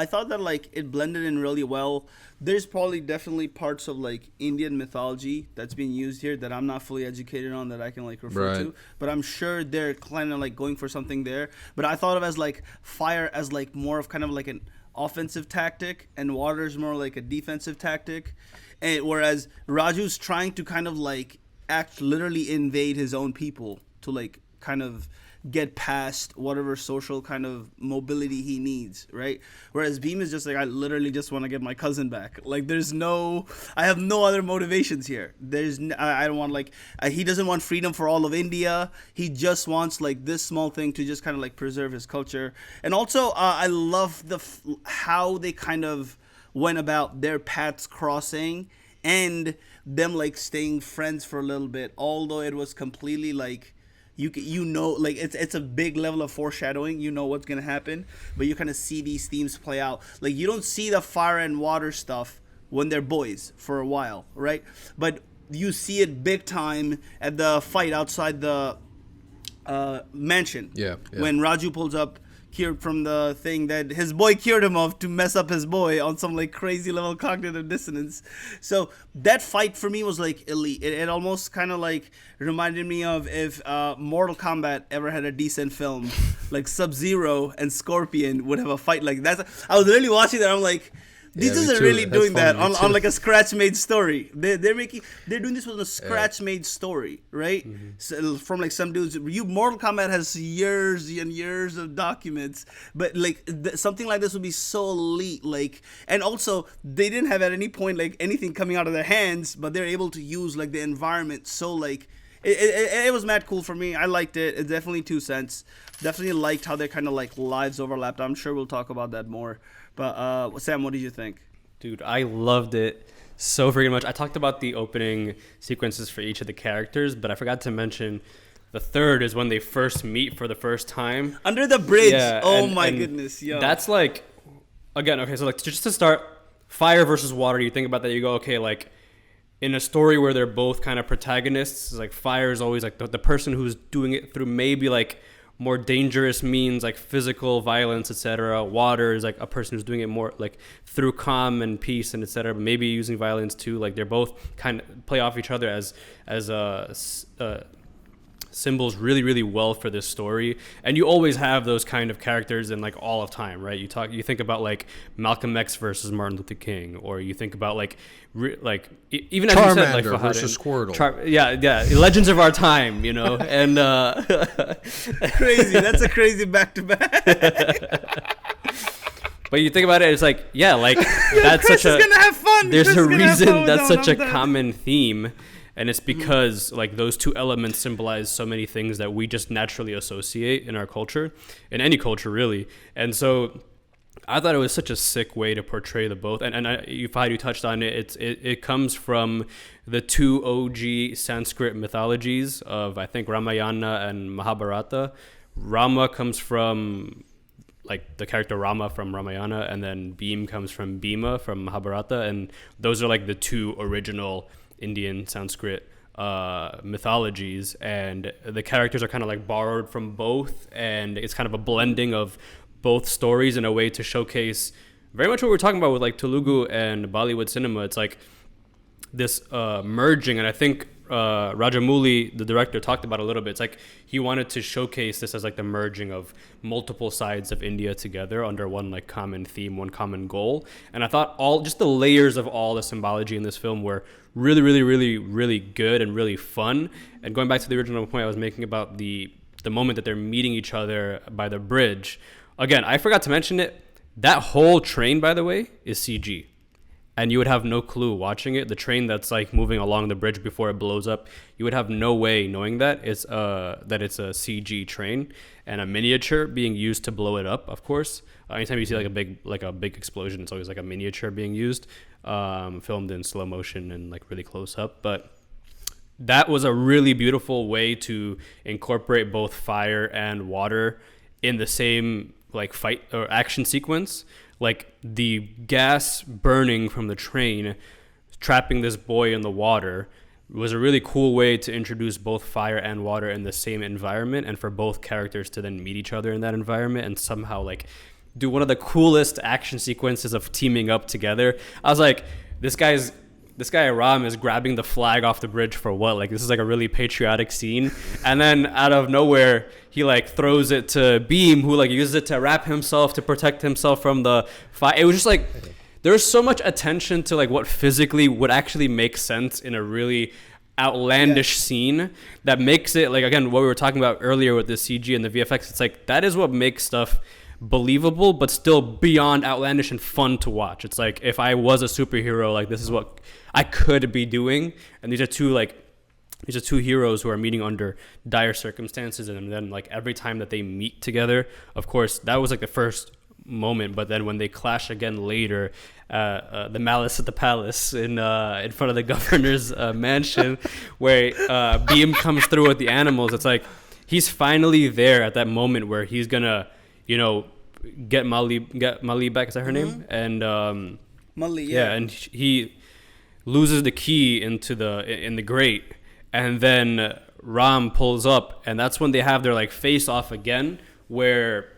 I thought that like it blended in really well. There's probably definitely parts of like Indian mythology that's being used here that I'm not fully educated on that I can like refer Right. to, but I'm sure they're kind of like going for something there. But I thought of as like fire as like more of kind of like an offensive tactic, and water is more like a defensive tactic. And whereas Raju's trying to kind of like act literally invade his own people to like kind of get past whatever social kind of mobility he needs, right? Whereas Beam is just like, I literally just want to get my cousin back. Like, there's no, I have no other motivations here. I don't want like, he doesn't want freedom for all of India. He just wants like this small thing to just kind of like preserve his culture. And also, I love how they kind of went about their paths crossing and them like staying friends for a little bit, although it was completely like you know like it's a big level of foreshadowing. You know what's gonna happen, but you kind of see these themes play out. Like you don't see the fire and water stuff when they're boys for a while, right? But you see it big time at the fight outside the mansion. Yeah, yeah. When Raju pulls up cured from the thing that his boy cured him of to mess up his boy on some like crazy level of cognitive dissonance. So that fight for me was like elite. It almost kind of like reminded me of if Mortal Kombat ever had a decent film, like Sub-Zero and Scorpion would have a fight like that. I was really watching that. I'm like, these Yeah, dudes me are too. really That's doing that funny, me on too. like a scratch made story. They're doing this with a scratch made story, right? Mm-hmm. So, from like some dudes. Mortal Kombat has years and years of documents, but like something like this would be so elite. Like, and also they didn't have at any point like anything coming out of their hands, but they're able to use like the environment. So like it was mad cool for me. I liked it. It's definitely 2 cents. Definitely liked how their kind of like lives overlapped. I'm sure we'll talk about that more. But Sam, what did you think? Dude, I loved it so freaking much. I talked about the opening sequences for each of the characters, but I forgot to mention the third is when they first meet for the first time. Under the bridge. Yeah, Oh my and goodness. Yo. that's like, again, okay, so like just to start, fire versus water, you think about that, you go, okay, like in a story where they're both kind of protagonists, like fire is always like the person who's doing it through maybe like more dangerous means like physical violence, etc. Water is like a person who's doing it more like through calm and peace and etc. But maybe using violence too. Like they're both kind of play off each other as symbols really, really well for this story. And you always have those kind of characters in like all of time, right? You think about like Malcolm X versus Martin Luther King, or you think about like even as you said, like Charmander Fahad versus and Squirtle. yeah, legends of our time, you know. And crazy. That's a crazy back to back. but you think about it, it's like, yeah, like that's Chris such is gonna have fun. there's Chris a is gonna have reason fun with that's that such one. a I'm done. common theme, and it's because like those two elements symbolize so many things that we just naturally associate in our culture, in any culture really. And so I thought it was such a sick way to portray the both. And you touched on it. It comes from the two OG Sanskrit mythologies of, I think, Ramayana and Mahabharata. Rama comes from like the character Rama from Ramayana, and then Bheem comes from Bhima from Mahabharata, and those are like the two original Indian Sanskrit mythologies, and the characters are kind of like borrowed from both, and it's kind of a blending of both stories in a way to showcase very much what we're talking about with like Telugu and Bollywood cinema. It's like this merging, and I think Rajamouli, the director, talked about it a little bit. It's like he wanted to showcase this as like the merging of multiple sides of India together under one like common theme, one common goal. And I thought all just the layers of all the symbology in this film were really, really, really, really good and really fun. And going back to the original point I was making about the moment that they're meeting each other by the bridge. Again, I forgot to mention it. That whole train, by the way, is CG. And you would have no clue watching it. The train that's like moving along the bridge before it blows up, you would have no way knowing that it's a CG train and a miniature being used to blow it up. Of course, anytime you see like a big explosion, it's always like a miniature being used, filmed in slow motion and like really close up. But that was a really beautiful way to incorporate both fire and water in the same like fight or action sequence. Like the gas burning from the train trapping this boy in the water was a really cool way to introduce both fire and water in the same environment, and for both characters to then meet each other in that environment and somehow like do one of the coolest action sequences of teaming up together. I was like, this guy Ram is grabbing the flag off the bridge for what? Like, this is like a really patriotic scene. And then out of nowhere, he like throws it to Bheem, who like uses it to wrap himself to protect himself from the fire. It was just like, there was so much attention to like what physically would actually make sense in a really outlandish scene that makes it, like, again, what we were talking about earlier with the CG and the VFX. It's like, that is what makes stuff believable, but still beyond outlandish and fun to watch. It's like, if I was a superhero, like, this is what I could be doing. And these are two heroes who are meeting under dire circumstances, and then like every time that they meet together, of course, that was like the first moment, but then when they clash again later, the malice at the palace in front of the governor's mansion, where Bheem comes through with the animals, it's like he's finally there at that moment where he's gonna, get Mali back. Is that her name? And Mali, yeah, and he loses the key in the grate, and then Ram pulls up, and that's when they have their like face off again, where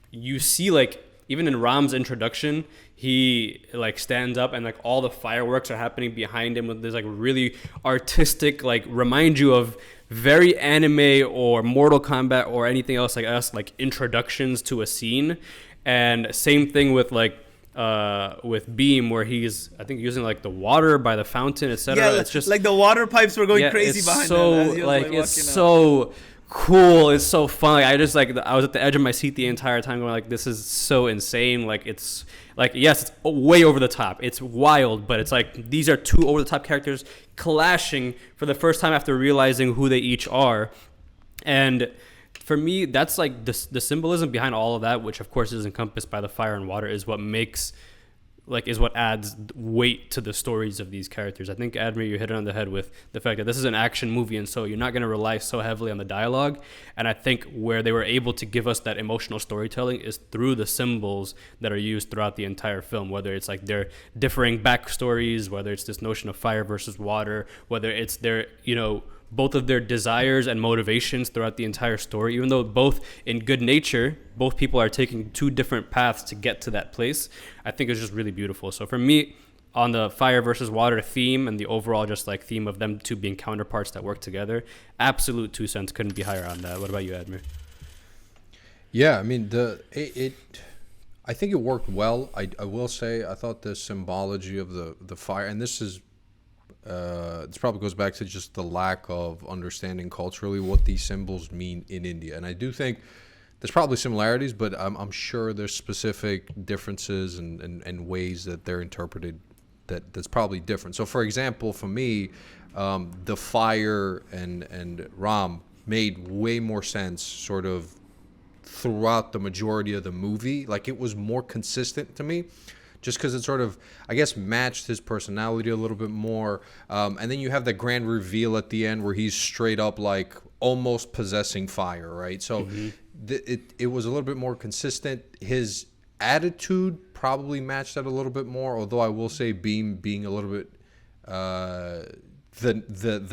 you see like, even in Ram's introduction, he like stands up and like all the fireworks are happening behind him with this like really artistic, like remind you of very anime or Mortal Kombat or anything else like us, like introductions to a scene. And same thing with like with Bheem, where he's, I think, using like the water by the fountain, etc. Yeah, it's just like the water pipes were going crazy behind him. Like it's so cool. It's so fun. I just like, I was at the edge of my seat the entire time going like, this is so insane. Like, it's like, yes, it's way over the top. It's wild, but it's like, these are two over the top characters clashing for the first time after realizing who they each are. And for me, that's like the symbolism behind all of that, which of course is encompassed by the fire and water, is what makes, like, is what adds weight to the stories of these characters. I think, Admir, you hit it on the head with the fact that this is an action movie, and so you're not going to rely so heavily on the dialogue. And I think where they were able to give us that emotional storytelling is through the symbols that are used throughout the entire film, whether it's like their differing backstories, whether it's this notion of fire versus water, whether it's their, both of their desires and motivations throughout the entire story. Even though both in good nature, both people are taking two different paths to get to that place, I think it's just really beautiful. So for me, on the fire versus water theme and the overall just like theme of them two being counterparts that work together, absolute 2 cents, couldn't be higher on that. What about you, Admir? Yeah, I mean, I think it worked well. I will say, I thought the symbology of the fire, and this probably goes back to just the lack of understanding culturally what these symbols mean in India. And I do think there's probably similarities, but I'm sure there's specific differences and ways that they're interpreted that's probably different. So, for example, for me, the fire and Ram made way more sense sort of throughout the majority of the movie. Like, it was more consistent to me, just because it sort of, I guess, matched his personality a little bit more. And then you have the grand reveal at the end where he's straight up like almost possessing fire, right? So it was a little bit more consistent. His attitude probably matched that a little bit more, although I will say Bheem being a little bit the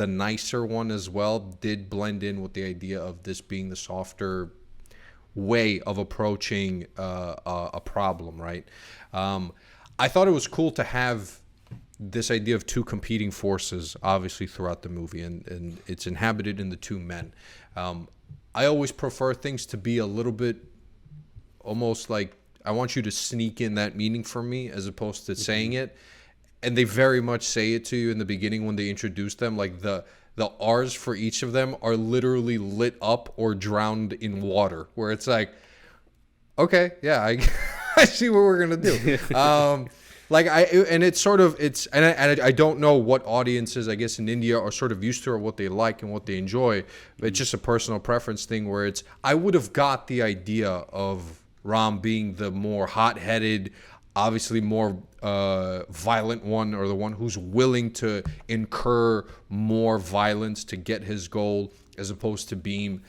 nicer one as well did blend in with the idea of this being the softer way of approaching a problem, right? I thought it was cool to have this idea of two competing forces, obviously, throughout the movie, and it's inhabited in the two men. I always prefer things to be a little bit almost like, I want you to sneak in that meaning for me as opposed to saying it. And they very much say it to you in the beginning when they introduce them, like the R's for each of them are literally lit up or drowned in water, where it's like, okay, yeah, I see what we're gonna do. I don't know what audiences, I guess, in India are sort of used to or what they like and what they enjoy. But it's just a personal preference thing where I would have got the idea of Ram being the more hot-headed, obviously more violent one, or the one who's willing to incur more violence to get his goal, as opposed to Bheem.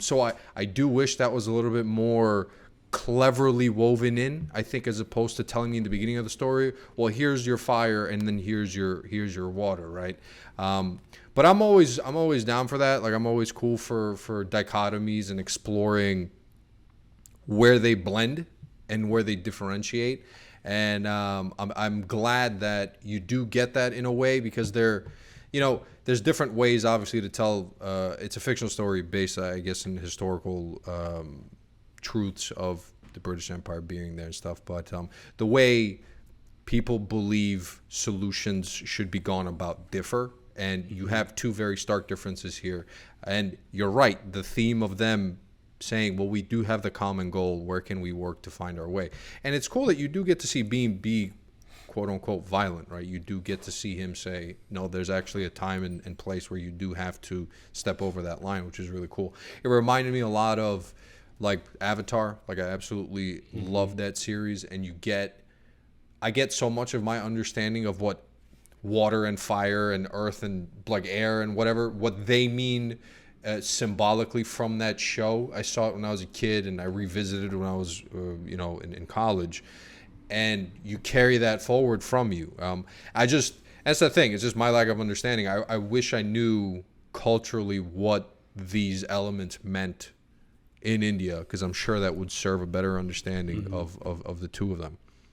So I do wish that was a little bit more cleverly woven in, I think, as opposed to telling me in the beginning of the story, well, here's your fire and then here's your water, right? But I'm always down for that. Like, I'm always cool for dichotomies and exploring where they blend and where they differentiate. And I'm glad that you do get that in a way, because there's different ways, obviously, to tell. It's a fictional story based, I guess, in historical truths of the British Empire being there and stuff. But the way people believe solutions should be gone about differ, and you have two very stark differences here. And you're right, the theme of them saying, well, we do have the common goal, where can we work to find our way? And it's cool that you do get to see Bheem be quote unquote violent, right? You do get to see him say, no, there's actually a time and place where you do have to step over that line, which is really cool. It reminded me a lot of like Avatar. Like, I absolutely love that series, and I get so much of my understanding of what water and fire and earth and like air and whatever, what they mean symbolically from that show. I saw it when I was a kid, and I revisited it when I was, in college. And you carry that forward from you. That's the thing. It's just my lack of understanding. I wish I knew culturally what these elements meant in India, because I'm sure that would serve a better understanding of the two of them.